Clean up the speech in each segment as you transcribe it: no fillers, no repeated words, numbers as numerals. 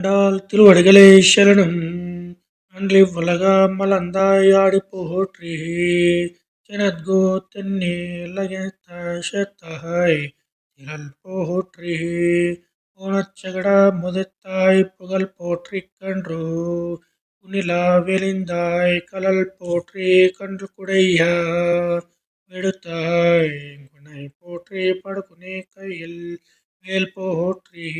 ஆண்டாள் திருவடிகளே சரணம். அன்றி உலகம் மலர்ந்தாயாடி போற்றி ஜனத்கோ தென்னீலகத்தாய் திரள் போற்றி ஓனச்சகட முதித்தாய் புகழ் போற்றி கன்றோ குனிலா வெளிந்தாய் கலல் போற்றி கன்று குடையார் வெடுத்தாய் குனை போற்றி படுகுனே கையில் வேல் போற்றி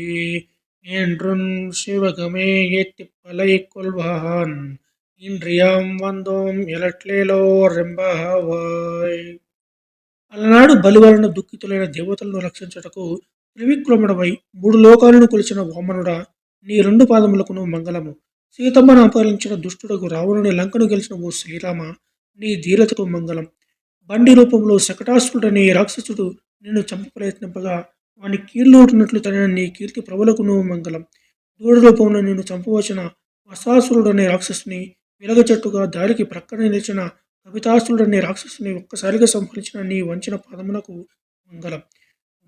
என்றும் சிவகமே ஏத்திப்பலை கொள்வான் இன்றியாம் வந்தோம் ఎలట్లేలోర్ రెంబావాయ్. అలనాడు బలివలన దుఃఖితులైన దేవతలను రక్షించుటకు త్రివిక్రముడవై మూడు లోకాలను కొలిచిన వామనుడా, నీ రెండు పాదములకును మంగళము. సీతమ్మను అపహరించిన దుష్టుడకు రావణుని లంకను గెలిచిన ఓ శ్రీరామ, నీ ధీరతకు మంగళం. బండి రూపంలో శకటాసురుడనే రాక్షసుడు నిన్ను చంప ప్రయత్నింపగా వాని కీళ్ళోటినట్లు తన నీ కీర్తి ప్రభులకును మంగళం. దూడ రూపంలో నిన్ను చంపవచ్చిన వసాసురుడనే రాక్షసుని వెలగచెట్టుగా దారికి ప్రక్కన నిలిచిన కవితాసురుడనే రాక్షసుని ఒక్కసారిగా సంహరించిన నీ వంచిన పాదమునకు మంగళం.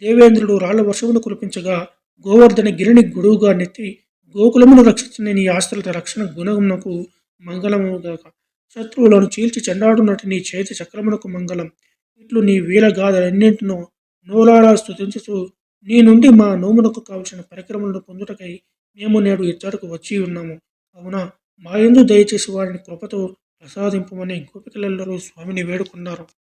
దేవేంద్రుడు రాళ్ల వర్షమును కురిపించగా గోవర్ధన గిరిని గొడుగుగా నెత్తి గోకులమును రక్షించిన నీ ఆశ్రిత రక్షణ గుణమునకు మంగళముగాక. శత్రువులను చీల్చి చెండాడునటి నీ చేతి చక్రమునకు మంగళం. ఇట్లు నీ వీరగాథలన్నింటినో నోలారా స్తుతించుతూ నీ నుండి మా నోమునకు కావలసిన పరికరములను పొందుటకై మేము నేడు ఇచ్చటకు వచ్చి ఉన్నాము. కావున మా యందు దయచేసి వారిని కృపతో ప్రసాదింపమని గోపికలెల్లరూ స్వామిని వేడుకున్నారు.